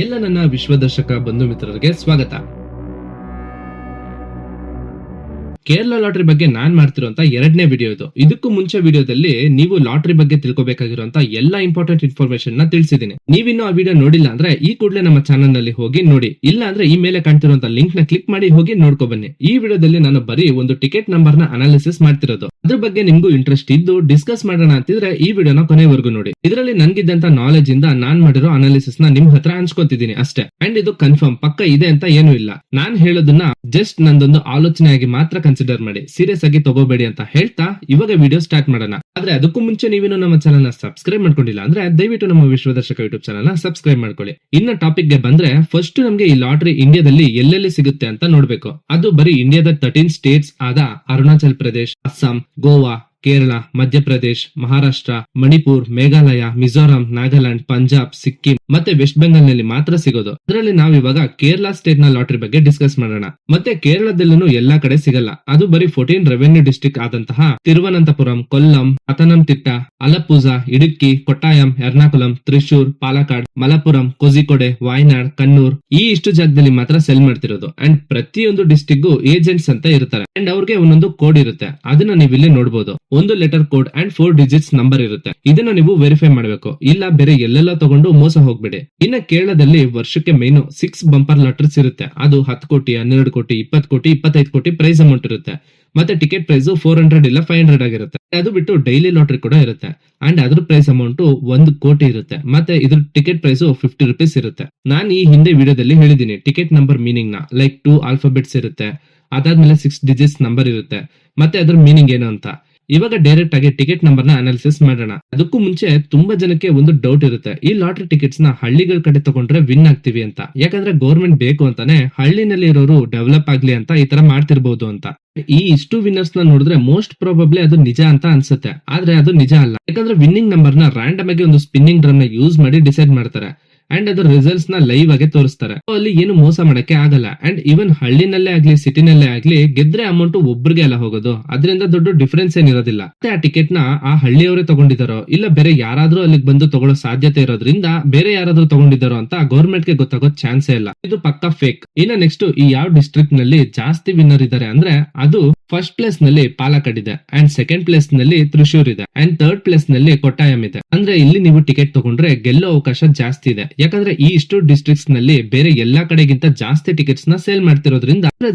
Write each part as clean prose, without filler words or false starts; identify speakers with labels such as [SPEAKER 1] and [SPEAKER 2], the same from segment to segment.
[SPEAKER 1] ಎಲ್ಲ ನನ್ನ ವಿಶ್ವದರ್ಶಕ ಬಂಧು ಮಿತ್ರರಿಗೆ ಸ್ವಾಗತ. ಕೇರಳ ಲಾಟರಿ ಬಗ್ಗೆ ನಾನ್ ಮಾಡ್ತಿರುವಂತ ಎರಡನೇ ವಿಡಿಯೋ ಇದು. ಇದಕ್ಕೂ ಮುಂಚೆ ವಿಡಿಯೋದಲ್ಲಿ ನೀವು ಲಾಟರಿ ಬಗ್ಗೆ ತಿಳ್ಕೊಬೇಕಾಗಿರುವಂತ ಎಲ್ಲಾ ಇಂಪಾರ್ಟೆಂಟ್ ಇನ್ಫಾರ್ಮೇಶನ್ ನ ತಿಳಿಸಿದೀನಿ. ನೀವಿನ್ನು ಆ ವಿಡಿಯೋ ನೋಡಿಲ್ಲ ಅಂದ್ರೆ ಈ ಕೂಡಲೇ ನಮ್ಮ ಚಾನಲ್ ನಲ್ಲಿ ಹೋಗಿ ನೋಡಿ, ಇಲ್ಲ ಅಂದ್ರೆ ಈ ಮೇಲೆ ಕಾಣ್ತಿರುವಂತ ಲಿಂಕ್ ನ ಕ್ಲಿಕ್ ಮಾಡಿ ಹೋಗಿ ನೋಡ್ಕೊ ಬನ್ನಿ. ಈ ವಿಡಿಯೋದಲ್ಲಿ ನಾನು ಬರೀ ಒಂದು ಟಿಕೆಟ್ ನಂಬರ್ ನ ಅನಾಲಿಸಿಸ್ ಮಾಡ್ತಿರೋದು. ಅದ್ರ ಬಗ್ಗೆ ನಿಮ್ಗೂ ಇಂಟ್ರೆಸ್ಟ್ ಇದ್ದು ಡಿಸ್ಕಸ್ ಮಾಡೋಣ ಅಂತಿದ್ರೆ ಈ ವಿಡಿಯೋನ ಕೊನೆವರೆಗೂ ನೋಡಿ. ಇದರಲ್ಲಿ ನನ್ಗಿದ್ದಂತ ನಾಲೆಜ್ ಇಂದ ನಾನ್ ಮಾಡಿರೋ ಅನಾಲಿಸಿಸ್ ನ ನಿಮ್ ಹತ್ರ ಹಂಚ್ಕೊತಿದ್ದೀನಿ ಅಷ್ಟೇ. ಅಂಡ್ ಇದು ಕನ್ಫರ್ಮ್ ಪಕ್ಕ ಇದೆ ಅಂತ ಏನು ಇಲ್ಲ. ನಾನ್ ಹೇಳೋದನ್ನ ಜಸ್ಟ್ ನಂದೊಂದು ಆಲೋಚನೆಯಾಗಿ ಮಾತ್ರ ಕನ್ಸಿಡರ್ ಮಾಡಿ, ಸೀರಿಯಸ್ ಆಗಿ ತಗೋಬೇಡಿ ಅಂತ ಹೇಳ್ತಾ ಇವಾಗ ವಿಡಿಯೋ ಸ್ಟಾರ್ಟ್ ಮಾಡೋಣ. ಆದ್ರೆ ಅದಕ್ಕೂ ಮುಂಚೆ ನೀವೇನು ನಮ್ಮ ಚಾನಲ್ ನ ಸಬ್ಸ್ಕ್ರೈಬ್ ಮಾಡ್ಕೊಂಡಿಲ್ಲ ಅಂದ್ರೆ ದಯವಿಟ್ಟು ನಮ್ಮ ವಿಶ್ವದರ್ಶಕ ಯೂಟ್ಯೂಬ್ ಚಾನಲ್ ನ ಸಬ್ಸ್ಕ್ರೈಬ್ ಮಾಡ್ಕೊಳ್ಳಿ. ಇನ್ನ ಟಾಪಿಕ್ ಗೆ ಬಂದ್ರೆ ಫಸ್ಟ್ ನಮ್ಗೆ ಈ ಲಾಟರಿ ಇಂಡಿಯಾದಲ್ಲಿ ಎಲ್ಲೆಲ್ಲಿ ಸಿಗುತ್ತೆ ಅಂತ ನೋಡ್ಬೇಕು. ಅದು ಬರೀ ಇಂಡಿಯಾದ 13 ಸ್ಟೇಟ್ಸ್ ಆದ ಅರುಣಾಚಲ್ ಪ್ರದೇಶ್, ಅಸ್ಸಾಂ, ಗೋವಾ, ಕೇರಳ, ಮಧ್ಯಪ್ರದೇಶ್, ಮಹಾರಾಷ್ಟ್ರ, ಮಣಿಪುರ್, ಮೇಘಾಲಯ, ಮಿಜೋರಾಂ, ನಾಗಾಲ್ಯಾಂಡ್, ಪಂಜಾಬ್, ಸಿಕ್ಕಿಂ ಮತ್ತೆ ವೆಸ್ಟ್ ಬೆಂಗಾಲ್ ನಲ್ಲಿ ಮಾತ್ರ ಸಿಗೋದು. ಅದರಲ್ಲಿ ನಾವಿವಾಗ ಕೇರಳ ಸ್ಟೇಟ್ ನ ಲಾಟರಿ ಬಗ್ಗೆ ಡಿಸ್ಕಸ್ ಮಾಡೋಣ. ಮತ್ತೆ ಕೇರಳದಲ್ಲೂ ಎಲ್ಲಾ ಕಡೆ ಸಿಗಲ್ಲ. ಅದು ಬರೀ 14 ರೆವೆನ್ಯೂ ಡಿಸ್ಟ್ರಿಕ್ಟ್ ಆದಂತಹ ತಿರುವನಂತಪುರಂ, ಕೊಲ್ಲಂ, ಪತನಂತಿಟ್ಟ, ಅಲಪ್ಪುಜ, ಇಡುಕ್ಕಿ, ಕೊಟ್ಟಾಯಂ, ಎರ್ನಾಕುಲಂ, ತ್ರಿಶೂರ್, ಪಾಲಕ್ಕಾಡ್, ಮಲಪುರಂ, ಕೋಜಿಕೋಡೆ, ವಾಯ್ನಾಡ್, ಕಣ್ಣೂರ್ ಈ ಇಷ್ಟು ಜಾಗದಲ್ಲಿ ಮಾತ್ರ ಸೆಲ್ ಮಾಡ್ತಿರೋದು. ಅಂಡ್ ಪ್ರತಿಯೊಂದು ಡಿಸ್ಟ್ರಿಕ್ಟ್ ಏಜೆಂಟ್ಸ್ ಅಂತ ಇರ್ತಾರೆ ಅಂಡ್ ಅವ್ರಿಗೆ ಒಂದೊಂದು ಕೋಡ್ ಇರುತ್ತೆ. ಅದನ್ನ ನೀವು ಇಲ್ಲಿ ನೋಡಬಹುದು. ಒಂದು letter code and 4 digits number ಇರುತ್ತೆ. ಇದನ್ನ ನೀವು ವೆರಿಫೈ ಮಾಡಬೇಕು, ಇಲ್ಲ ಬೇರೆ ಎಲ್ಲೆಲ್ಲ ತಗೊಂಡು ಮೋಸ ಹೋಗ್ಬೇಡಿ. ಇನ್ನ ಕೇರಳದಲ್ಲಿ ವರ್ಷಕ್ಕೆ ಮೇನು 6 ಬಂಪರ್ ಲಾಟರೀಸ್ ಇರುತ್ತೆ. ಅದು 10 ಕೋಟಿ, 12 ಕೋಟಿ, 20 ಕೋಟಿ, 25 ಕೋಟಿ ಪ್ರೈಸ್ ಅಮೌಂಟ್ ಇರುತ್ತೆ. ಮತ್ತೆ ಟಿಕೆಟ್ ಪ್ರೈಸ್ 400 ಇಲ್ಲ 500 ಆಗಿರುತ್ತೆ. ಅದು ಬಿಟ್ಟು ಡೈಲಿ ಲಾಟರಿ ಕೂಡ ಇರುತ್ತೆ ಅಂಡ್ ಅದ್ರ ಪ್ರೈಸ್ ಅಮೌಂಟ್ 1 ಕೋಟಿ ಇರುತ್ತೆ. ಮತ್ತೆ ಇದ್ರ ಟಿಕೆಟ್ ಪ್ರೈಸ್ 50 ರೂಪೀಸ್ ಇರುತ್ತೆ. ನಾನು ಈ ಹಿಂದೆ ವಿಡಿಯೋದಲ್ಲಿ ಹೇಳಿದೀನಿ ಟಿಕೆಟ್ ನಂಬರ್ ಮೀನಿಂಗ್ ನ. ಲೈಕ್ 2 ಆಲ್ಫಾಬೆಟ್ಸ್ ಇರುತ್ತೆ, ಅದಾದ್ಮೇಲೆ 6 ಡಿಜಿಟ್ಸ್ ನಂಬರ್ ಇರುತ್ತೆ, ಮತ್ತೆ ಅದ್ರ ಮೀನಿಂಗ್ ಏನು ಅಂತ. ಇವಾಗ ಡೈರೆಕ್ಟ್ ಆಗಿ ಟಿಕೆಟ್ ನಂಬರ್ ನ ಅನಾಲಿಸಿಸ್ ಮಾಡೋಣ. ಅದಕ್ಕೂ ಮುಂಚೆ ತುಂಬಾ ಜನಕ್ಕೆ ಒಂದು ಡೌಟ್ ಇರುತ್ತೆ, ಈ ಲಾಟರಿ ಟಿಕೆಟ್ಸ್ ನ ಹಳ್ಳಿಗಳ ಕಡೆ ತಗೊಂಡ್ರೆ ವಿನ್ ಆಗ್ತೀವಿ ಅಂತ. ಯಾಕಂದ್ರೆ ಗೌರ್ಮೆಂಟ್ ಬೇಕು ಅಂತಾನೆ ಹಳ್ಳಿನಲ್ಲಿ ಇರೋರು ಡೆವಲಪ್ ಆಗ್ಲಿ ಅಂತ ಈ ತರ ಮಾಡ್ತಿರ್ಬೋದು ಅಂತ. ಈ ಇಷ್ಟು ವಿನ್ನರ್ಸ್ ನ ನೋಡಿದ್ರೆ ಮೋಸ್ಟ್ ಪ್ರಾಬಬ್ಲಿ ಅದು ನಿಜ ಅಂತ ಅನ್ಸುತ್ತೆ. ಆದ್ರೆ ಅದು ನಿಜ ಅಲ್ಲ. ಯಾಕಂದ್ರೆ ವಿನ್ನಿಂಗ್ ನಂಬರ್ ನ ರ್ಯಾಂಡಮ್ ಆಗಿ ಒಂದು ಸ್ಪಿನ್ನಿಂಗ್ ಡ್ರಮ್ ನ ಯೂಸ್ ಮಾಡಿ ಡಿಸೈಡ್ ಮಾಡ್ತಾರೆ ಅಂಡ್ ಅದ್ರ ರಿಸಲ್ಟ್ಸ್ ನ ಲೈವ್ ಆಗಿ ತೋರಿಸ್ತಾರೆ. ಅಲ್ಲಿ ಏನು ಮೋಸ ಮಾಡಕ್ಕೆ ಆಗಲ್ಲ. ಅಂಡ್ ಇವನ್ ಹಳ್ಳಿನಲ್ಲೇ ಆಗ್ಲಿ ಸಿಟಿನಲ್ಲೇ ಆಗ್ಲಿ ಗೆದ್ರೆ ಅಮೌಂಟ್ ಒಬ್ರಿಗೆ ಎಲ್ಲ ಹೋಗೋದು, ಅದರಿಂದ ದೊಡ್ಡ ಡಿಫರೆನ್ಸ್ ಏನಿರೋದಿಲ್ಲ. ಮತ್ತೆ ಆ ಟಿಕೆಟ್ ನ ಆ ಹಳ್ಳಿಯವರೇ ತಗೊಂಡಿದ್ದಾರೋ ಇಲ್ಲ ಬೇರೆ ಯಾರಾದ್ರೂ ಅಲ್ಲಿಗೆ ಬಂದು ತಗೊಳ್ಳೋ ಸಾಧ್ಯತೆ ಇರೋದ್ರಿಂದ ಬೇರೆ ಯಾರಾದ್ರೂ ತಗೊಂಡಿದ್ದಾರೋ ಅಂತ ಗೌರ್ಮೆಂಟ್ ಗೆ ಗೊತ್ತಾಗೋ ಚಾನ್ಸೇ ಇಲ್ಲ. ಇದು ಪಕ್ಕಾ ಫೇಕ್. ಇನ್ನ ನೆಕ್ಸ್ಟ್ ಈ ಯಾವ ಡಿಸ್ಟ್ರಿಕ್ಟ್ ನಲ್ಲಿ ಜಾಸ್ತಿ ವಿನ್ನರ್ ಇದ್ದಾರೆ ಅಂದ್ರೆ ಅದು ಫಸ್ಟ್ ಪ್ಲೇಸ್ ನಲ್ಲಿ ಪಾಲಕ್ಕಾಡ್ ಇದೆ ಅಂಡ್ ಸೆಕೆಂಡ್ ಪ್ಲೇಸ್ ನಲ್ಲಿ ತ್ರಿಶೂರ್ ಇದೆ ಅಂಡ್ ಥರ್ಡ್ ಪ್ಲೇಸ್ ನಲ್ಲಿ ಕೊಟ್ಟಾಯಂ ಇದೆ. ಅಂದ್ರೆ ಇಲ್ಲಿ ನೀವು ಟಿಕೆಟ್ ತಗೊಂಡ್ರೆ ಗೆಲ್ಲೋ ಅವಕಾಶ ಜಾಸ್ತಿ ಇದೆ. ಯಾಕಂದ್ರೆ ಈ ಇಷ್ಟು ಡಿಸ್ಟ್ರಿಕ್ಟ್ಸ್ ನಲ್ಲಿ ಬೇರೆ ಎಲ್ಲಾ ಕಡೆಗಿಂತ ಜಾಸ್ತಿ ಟಿಕೆಟ್ಸ್ ನ ಸೇಲ್ ಮಾಡ್ತಿರೋದ್ರಿಂದ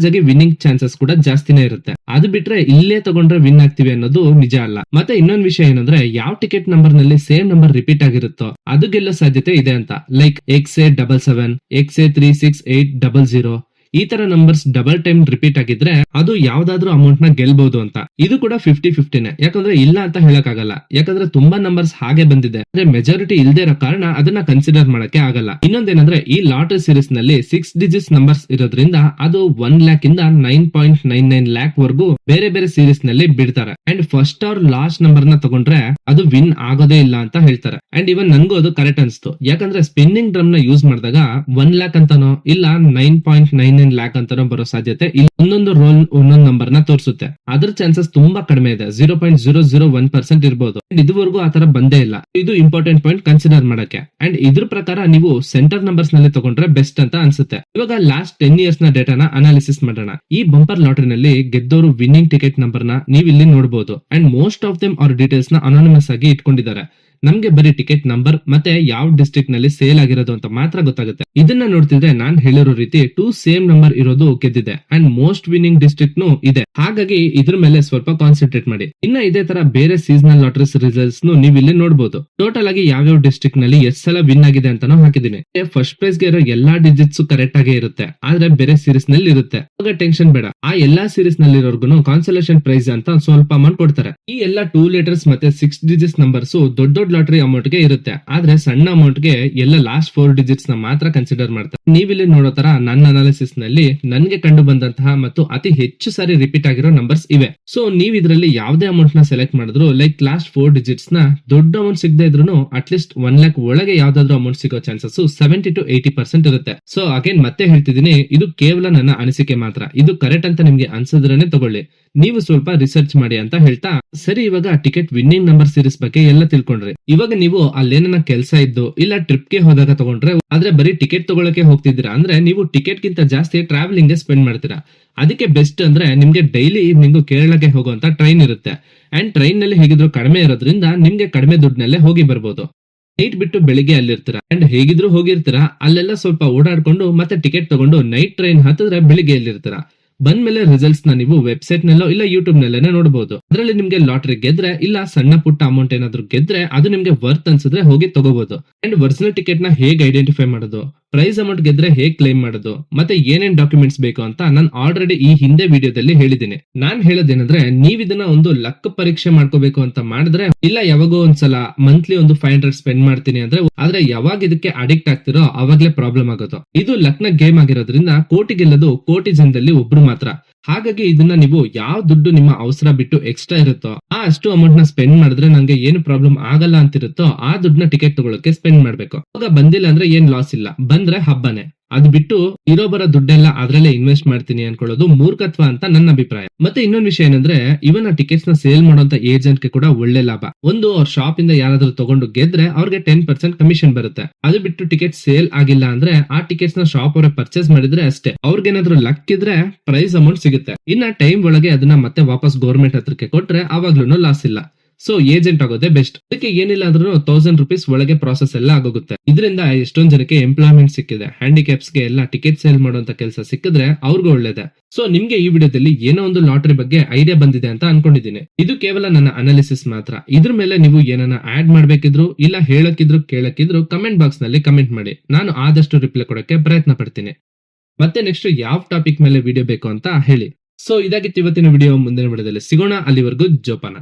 [SPEAKER 1] ವಿನ್ನಿಂಗ್ ಚಾನ್ಸಸ್ ಕೂಡ ಜಾಸ್ತಿನೇ ಇರುತ್ತೆ. ಅದು ಬಿಟ್ರೆ ಇಲ್ಲೇ ತಗೊಂಡ್ರೆ ವಿನ್ ಆಗ್ತಿವಿ ಅನ್ನೋದು ನಿಜ ಅಲ್ಲ. ಮತ್ತೆ ಇನ್ನೊಂದು ವಿಷಯ ಏನಂದ್ರೆ ಯಾವ ಟಿಕೆಟ್ ನಂಬರ್ ನಲ್ಲಿ ಸೇಮ್ ನಂಬರ್ ರಿಪೀಟ್ ಆಗಿರುತ್ತೋ ಅದು ಗೆಲ್ಲೋ ಸಾಧ್ಯತೆ ಇದೆ ಅಂತ. ಲೈಕ್ XA77, XA36800 ಈ ತರ ನಂಬರ್ಸ್ ಡಬಲ್ ಟೈಮ್ ರಿಪೀಟ್ ಆಗಿದ್ರೆ ಅದು ಯಾವ್ದಾದ್ರು ಅಮೌಂಟ್ ನ ಗೆಲ್ಬಹುದು ಅಂತ. ಇದು ಕೂಡ 50-50ನೇ. ಯಾಕಂದ್ರೆ ಇಲ್ಲ ಅಂತ ಹೇಳಕ್ ಆಗಲ್ಲ. ಯಾಕಂದ್ರೆ ತುಂಬಾ ನಂಬರ್ಸ್ ಹಾಗೆ ಬಂದಿದೆ. ಅಂದ್ರೆ ಮೆಜಾರಿಟಿ ಇಲ್ದೇ ಇರೋ ಕಾರಣ ಅದನ್ನ ಕನ್ಸಿಡರ್ ಮಾಡಕ್ಕೆ ಆಗಲ್ಲ. ಇನ್ನೊಂದೇನಂದ್ರೆ ಈ ಲಾಟರಿ ಸೀರೀಸ್ ನಲ್ಲಿ 6 ಡಿಜಿಟ್ಸ್ ನಂಬರ್ಸ್ ಇರೋದ್ರಿಂದ ಅದು 1 lakh ಇಂದ 9.99 lakh ವರೆಗೂ ಬೇರೆ ಬೇರೆ ಸೀರೀಸ್ ನಲ್ಲಿ ಬಿಡ್ತಾರೆ. And first or last number ನ ತಗೊಂಡ್ರೆ ಅದು ವಿನ್ ಆಗೋದೇ ಇಲ್ಲ ಅಂತ ಹೇಳ್ತಾರೆ. ಅಂಡ್ ಇವನ್ ನನ್ಗೂ ಅದು ಕರೆಕ್ಟ್ ಅನ್ಸ್ತು. ಯಾಕಂದ್ರೆ ಸ್ಪಿನ್ನಿಂಗ್ ಡ್ರಮ್ ನ ಯೂಸ್ ಮಾಡಿದಾಗ 1 lakh ಅಂತಾನೋ ಇಲ್ಲ 9.99 lakh ಅಂತಾನೋ ಬರೋ ಸಾಧ್ಯತೆ ಇಲ್ಲಿ ಒಂದೊಂದು ರೋಲ್ ಒಂದೊಂದು ನಂಬರ್ ನ ತೋರಿಸುತ್ತೆ. ಅದ್ರ ಚಾನ್ಸಸ್ ತುಂಬಾ ಕಡಿಮೆ ಇದೆ, 0.001% ಇರಬಹುದು. ಇದುವರೆಗೂ ಆತರ ಬಂದೇ ಇಲ್ಲ. ಇದು ಇಂಪಾರ್ಟೆಂಟ್ ಪಾಯಿಂಟ್ ಕನ್ಸಿಡರ್ ಮಾಡಕ್ಕೆ. ಅಂಡ್ ಇದ್ರ ಪ್ರಕಾರ ನೀವು ಸೆಂಟರ್ ನಂಬರ್ಸ್ ನಲ್ಲಿ ತಗೊಂಡ್ರೆ ಬೆಸ್ಟ್ ಅಂತ ಅನ್ಸುತ್ತೆ. ಇವಾಗ ಲಾಸ್ಟ್ 10 years ನ ಡೇಟಾನ ಅನಾಲಿಸಿಸ್ ಮಾಡೋಣ. ಈ ಬಂಪರ್ ಲಾಟರಿನಲ್ಲಿ ಗೆದ್ದವರು ವಿನ್ನಿಂಗ್ ಟಿಕೆಟ್ ನಂಬರ್ ನ ನೀವು ಇಲ್ಲಿ ನೋಡಬಹುದು. ಅಂಡ್ ಮೋಸ್ಟ್ ಆಫ್ ದೆಮ್ ಅವ್ರ ಡೀಟೇಲ್ಸ್ ನ ಅನಾನಿಮಸ್ ಆಗಿ ಇಟ್ಕೊಂಡಿದ್ದಾರೆ. ನಮ್ಗೆ ಬರೀ ಟಿಕೆಟ್ ನಂಬರ್ ಮತ್ತೆ ಯಾವ ಡಿಸ್ಟ್ರಿಕ್ಟ್ ನಲ್ಲಿ ಸೇಲ್ ಆಗಿರೋದು ಅಂತ ಮಾತ್ರ ಗೊತ್ತಾಗುತ್ತೆ. ಇದನ್ನ ನೋಡ್ತಿದ್ರೆ ನಾನ್ ಹೇಳಿರೋ ರೀತಿ 2 ಸೇಮ್ ನಂಬರ್ ಇರೋದು ಗೆದ್ದಿದೆ ಅಂಡ್ ಮೋಸ್ಟ್ ವಿನ್ನಿಂಗ್ ಡಿಸ್ಟ್ರಿಕ್ಟ್ ನು ಇದೆ. ಹಾಗಾಗಿ ಇದ್ರ ಮೇಲೆ ಸ್ವಲ್ಪ ಕಾನ್ಸಂಟ್ರೇಟ್ ಮಾಡಿ. ಇನ್ನ ಇದೇ ತರ ಬೇರೆ ಸೀಸನಲ್ ಲಾಟರೀಸ್ ರಿಸಲ್ಟ್ಸ್ ನೀವು ಇಲ್ಲಿ ನೋಡಬಹುದು. ಟೋಟಲ್ ಆಗಿ ಯಾವ್ಯಾವ ಡಿಸ್ಟ್ರಿಕ್ಟ್ ನಲ್ಲಿ ಎಷ್ಟು ಸಲ ವಿನ್ ಆಗಿದೆ ಅಂತಾನು ಹಾಕಿದೀನಿ. ಫಸ್ಟ್ ಪ್ರೈಸ್ ಗೆ ಇರೋ ಎಲ್ಲಾ ಡಿಜಿಟ್ಸ್ ಕರೆಕ್ಟ್ ಆಗೇ ಇರುತ್ತೆ, ಆದ್ರೆ ಬೇರೆ ಸೀರೀಸ್ ನಲ್ಲಿ ಇರುತ್ತೆ. ಆಗ ಟೆನ್ಷನ್ ಬೇಡ. ಆ ಎಲ್ಲಾ ಸೀರೀಸ್ ನಲ್ಲಿರೋರ್ಗು ಕಾನ್ಸಲೇಷನ್ ಪ್ರೈಸ್ ಅಂತ ಸ್ವಲ್ಪ ಅಮೌಂಟ್ ಕೊಡ್ತಾರೆ. ಈ ಎಲ್ಲಾ 2 letters ಮತ್ತೆ 6 ಡಿಜಿಟ್ಸ್ ನಂಬರ್ಸ್ ದೊಡ್ಡ ಲಾಟರಿ ಅಮೌಂಟ್ ಗೆ ಇರುತ್ತೆ. ಆದ್ರೆ ಸಣ್ಣ ಅಮೌಂಟ್ ಗೆ ಎಲ್ಲ ಲಾಸ್ಟ್ 4 ಡಿಜಿಟ್ಸ್ ನ ಮಾತ್ರ ಕನ್ಸಿಡರ್ ಮಾಡ್ತಾರೆ. ನೀವಿಲ್ಲಿ ನೋಡೋ ತರ ನನ್ನ ಅನಾಲಿಸಿಸ್ ನಲ್ಲಿ ನನ್ಗೆ ಕಂಡು ಬಂದಂತಹ ಮತ್ತು ಅತಿ ಹೆಚ್ಚು ಸಾರಿ ರಿಪೀಟ್ ಆಗಿರೋ ನಂಬರ್ಸ್ ಇವೆ. ಸೊ ನೀವ್ ಇದ್ರಲ್ಲಿ ಯಾವ್ದೇ ಅಮೌಂಟ್ ನ ಸೆಲೆಕ್ಟ್ ಮಾಡಿದ್ರು ಲೈಕ್ ಲಾಸ್ಟ್ 4 ಡಿಜಿಟ್ಸ್ ನ ದೊಡ್ಡ ಅಮೌಂಟ್ ಸಿಗದೆ ಇದ್ರು ಅಟ್ಲೀಸ್ಟ್ 1 lakh ಒಳಗೆ ಯಾವ್ದಾದ್ರು ಅಮೌಂಟ್ ಸಿಗೋ ಚಾನ್ಸಸ್ 70 to 80% ಇರುತ್ತೆ. ಸೊ ಅಗೇನ್ ಮತ್ತೆ ಹೇಳ್ತಿದೀನಿ, ಇದು ಕೇವಲ ನನ್ನ ಅನಿಸಿಕೆ ಮಾತ್ರ. ಇದು ಕರೆಕ್ಟ್ ಅಂತ ನಿಮ್ಗೆ ಅನ್ಸಿದ್ರೇನೆ ತಗೊಳ್ಳಿ. ನೀವು ಸ್ವಲ್ಪ ರಿಸರ್ಚ್ ಮಾಡಿ ಅಂತ ಹೇಳ್ತಾ, ಸರಿ ಇವಾಗ ಟಿಕೆಟ್ ವಿನ್ನಿಂಗ್ ನಂಬರ್ ಸೀರೀಸ್ ಬಗ್ಗೆ ಎಲ್ಲ ತಿಳ್ಕೊಂಡ್ರಿ. ಇವಾಗ ನೀವು ಅಲ್ಲೇನ ಕೆಲಸ ಇದ್ದು ಇಲ್ಲ ಟ್ರಿಪ್ ಗೆ ಹೋದಾಗ ತಗೊಂಡ್ರೆ, ಆದ್ರೆ ಬರೀ ಟಿಕೆಟ್ ತಗೊಳಕ್ಕೆ ಹೋಗ್ತಿದ್ದೀರಾ ಅಂದ್ರೆ ನೀವು ಟಿಕೆಟ್ ಗಿಂತ ಜಾಸ್ತಿ ಟ್ರಾವೆಲಿಂಗ್ ಗೆ ಸ್ಪೆಂಡ್ ಮಾಡ್ತೀರಾ. ಅದಕ್ಕೆ ಬೆಸ್ಟ್ ಅಂದ್ರೆ ನಿಮ್ಗೆ ಡೈಲಿ ಈವ್ನಿಂಗ್ ಕೇರಳಕ್ಕೆ ಹೋಗುವಂತ ಟ್ರೈನ್ ಇರುತ್ತೆ. ಅಂಡ್ ಟ್ರೈನ್ ನಲ್ಲಿ ಹೇಗಿದ್ರು ಕಡಿಮೆ ಇರೋದ್ರಿಂದ ನಿಮ್ಗೆ ಕಡಿಮೆ ದುಡ್ಡಿನಲ್ಲೇ ಹೋಗಿ ಬರ್ಬೋದು. ನೈಟ್ ಬಿಟ್ಟು ಬೆಳಿಗ್ಗೆ ಅಲ್ಲಿರ್ತೀರಾ ಅಂಡ್ ಹೇಗಿದ್ರು ಹೋಗಿರ್ತೀರಾ, ಅಲ್ಲೆಲ್ಲ ಸ್ವಲ್ಪ ಓಡಾಡ್ಕೊಂಡು ಮತ್ತೆ ಟಿಕೆಟ್ ತಗೊಂಡು ನೈಟ್ ಟ್ರೈನ್ ಹತ್ತಿದ್ರೆ ಬೆಳಿಗ್ಗೆ ಎಲ್ಲಿರ್ತೀರಾ. ಬಂದ್ಮೇಲೆ ರಿಸಲ್ಟ್ಸ್ ನ ನೀವು ವೆಬ್ಸೈಟ್ ನಲ್ಲೋ ಇಲ್ಲ ಯೂಟ್ಯೂಬ್ ನಲ್ಲೇನೆ ನೋಡಬಹುದು. ಅದರಲ್ಲಿ ನಿಮ್ಗೆ ಲಾಟರಿ ಗೆದ್ರೆ ಇಲ್ಲ ಸಣ್ಣ ಪುಟ್ಟ ಅಮೌಂಟ್ ಏನಾದ್ರು ಗೆದ್ರೆ ಅದು ನಿಮ್ಗೆ ವರ್ತ್ ಅನ್ಸಿದ್ರೆ ಹೋಗಿ ತಗೋಬಹುದು. ಅಂಡ್ ಒರಿಜಿನಲ್ ಟಿಕೆಟ್ ನ ಹೇಗೆ ಐಡೆಂಟಿಫೈ ಮಾಡೋದು, ಪ್ರೈಸ್ ಅಮೌಂಟ್ ಗೆದ್ರೆ ಹೇಗ್ ಕ್ಲೈಮ್ ಮಾಡೋದು, ಮತ್ತೆ ಏನೇನ್ ಡಾಕ್ಯುಮೆಂಟ್ಸ್ ಬೇಕು ಅಂತ ನಾನು ಆಲ್ರೆಡಿ ಈ ಹಿಂದೆ ವಿಡಿಯೋದಲ್ಲಿ ಹೇಳಿದ್ದೀನಿ. ನಾನ್ ಹೇಳೋದೇನಂದ್ರೆ ನೀವ್ ಇದನ್ನ ಒಂದು ಲಕ್ ಪರೀಕ್ಷೆ ಮಾಡ್ಕೋಬೇಕು ಅಂತ ಮಾಡಿದ್ರೆ, ಇಲ್ಲ ಯಾವಾಗೋ ಒಂದ್ಸಲ ಮಂತ್ಲಿ ಒಂದು 500 ಸ್ಪೆಂಡ್ ಮಾಡ್ತೀನಿ ಅಂದ್ರೆ, ಆದ್ರೆ ಯಾವಾಗ ಇದಕ್ಕೆ ಅಡಿಕ್ಟ್ ಆಗ್ತಿರೋ ಅವಾಗ್ಲೇ ಪ್ರಾಬ್ಲಮ್ ಆಗೋದು. ಇದು ಲಕ್ ನ ಗೇಮ್ ಆಗಿರೋದ್ರಿಂದ ಕೋಟಿ ಗೆಲ್ಲೋದು ಕೋಟಿ ಜನದಲ್ಲಿ ಒಬ್ರು ಮಾತ್ರ. ಹಾಗಾಗಿ ಇದನ್ನ ನೀವು ಯಾವ ದುಡ್ಡು ನಿಮ್ಮ ಅವಸರ ಬಿಟ್ಟು ಎಕ್ಸ್ಟ್ರಾ ಇರುತ್ತೋ ಆ ಅಷ್ಟು ಅಮೌಂಟ್ ನ ಸ್ಪೆಂಡ್ ಮಾಡಿದ್ರೆ ನಂಗೆ ಏನು ಪ್ರಾಬ್ಲಮ್ ಆಗಲ್ಲ ಅಂತಿರುತ್ತೋ ಆ ದುಡ್ಡನ್ನ ಟಿಕೆಟ್ ತಗೊಳಕ್ಕೆ ಸ್ಪೆಂಡ್ ಮಾಡ್ಬೇಕು. ಇವಾಗ ಬಂದಿಲ್ಲ ಅಂದ್ರೆ ಏನ್ ಲಾಸ್ ಇಲ್ಲ, ಬಂದ್ರೆ ಹಬ್ಬನೇ. ಅದ್ ಬಿಟ್ಟು ಇರೋಬರ ದುಡ್ಡೆಲ್ಲ ಅದ್ರಲ್ಲೇ ಇನ್ವೆಸ್ಟ್ ಮಾಡ್ತೀನಿ ಅನ್ಕೊಳ್ಳೋದು ಮೂರ್ಖತ್ವ ಅಂತ ನನ್ನ ಅಭಿಪ್ರಾಯ. ಮತ್ತೆ ಇನ್ನೊಂದು ವಿಷಯ ಏನಂದ್ರೆ, ಇವನ್ ಆ ಟಿಕೆಟ್ಸ್ ನ ಸೇಲ್ ಮಾಡುವಂತ ಏಜೆಂಟ್ ಗೆ ಕೂಡ ಒಳ್ಳೆ ಲಾಭ. ಒಂದು ಅವ್ರ ಶಾಪ್ ಇಂದ ಯಾರಾದ್ರೂ ತಗೊಂಡು ಗೆದ್ರೆ ಅವ್ರಿಗೆ 10% ಕಮಿಷನ್ ಬರುತ್ತೆ. ಅದು ಬಿಟ್ಟು ಟಿಕೆಟ್ ಸೇಲ್ ಆಗಿಲ್ಲ ಅಂದ್ರೆ ಆ ಟಿಕೆಟ್ಸ್ ನ ಶಾಪ್ ಅವರೇ ಪರ್ಚೇಸ್ ಮಾಡಿದ್ರೆ ಅಷ್ಟೇ. ಅವ್ರಿಗೇನಾದ್ರೂ ಲಕ್ ಇದ್ರೆ ಪ್ರೈಸ್ ಅಮೌಂಟ್ ಸಿಗುತ್ತೆ. ಇನ್ನ ಟೈಮ್ ಒಳಗೆ ಅದನ್ನ ಮತ್ತೆ ವಾಪಸ್ ಗೌರ್ಮೆಂಟ್ ಹತ್ರಕ್ಕೆ ಕೊಟ್ರೆ ಅವಾಗ್ಲೂ ಲಾಸ್ ಇಲ್ಲ. ಸೊ ಏಜೆಂಟ್ ಆಗೋದೇ ಬೆಸ್ಟ್. ಅದಕ್ಕೆ ಏನಿಲ್ಲ ಅಂದ್ರೂ 1000 ರೂಪೀಸ್ ಒಳಗೆ ಪ್ರಾಸೆಸ್ ಎಲ್ಲ ಆಗೋಗುತ್ತೆ. ಇದರಿಂದ ಎಷ್ಟೊಂದ್ ಜನಕ್ಕೆ ಎಂಪ್ಲಾಯ್ಮೆಂಟ್ ಸಿಕ್ಕಿದೆ. ಹ್ಯಾಂಡಿಕ್ಯಾಪ್ಸ್ ಗೆ ಎಲ್ಲ ಟಿಕೆಟ್ ಸೇಲ್ ಮಾಡುವಂತ ಕೆಲಸ ಸಿಕ್ಕಿದ್ರೆ ಅವ್ರಿಗೂ ಒಳ್ಳೇದೆ. ಸೊ ನಿಮ್ಗೆ ಈ ವಿಡಿಯೋದಲ್ಲಿ ಏನೋ ಒಂದು ಲಾಟರಿ ಬಗ್ಗೆ ಐಡಿಯಾ ಬಂದಿದೆ ಅಂತ ಅನ್ಕೊಂಡಿದ್ದೀನಿ. ಇದು ಕೇವಲ ನನ್ನ ಅನಾಲಿಸಿಸ್ ಮಾತ್ರ. ಇದ್ರ ಮೇಲೆ ನೀವು ಏನನ್ನ ಆಡ್ ಮಾಡ್ಬೇಕಿದ್ರು ಇಲ್ಲ ಹೇಳಕ್ಕಿದ್ರು ಕೇಳಕ್ಕಿದ್ರು ಕಮೆಂಟ್ ಬಾಕ್ಸ್ ನಲ್ಲಿ ಕಮೆಂಟ್ ಮಾಡಿ. ನಾನು ಆದಷ್ಟು ರಿಪ್ಲೈ ಕೊಡಕ್ಕೆ ಪ್ರಯತ್ನ ಪಡ್ತೀನಿ. ಮತ್ತೆ ನೆಕ್ಸ್ಟ್ ಯಾವ ಟಾಪಿಕ್ ಮೇಲೆ ವಿಡಿಯೋ ಬೇಕು ಅಂತ ಹೇಳಿ. ಸೊ ಇದಾಗಿತ್ತು ಇವತ್ತಿನ ವಿಡಿಯೋ. ಮುಂದಿನ ವಿಡಿಯೋದಲ್ಲಿ ಸಿಗೋಣ. ಅಲ್ಲಿವರೆಗೂ ಜೋಪಾನ.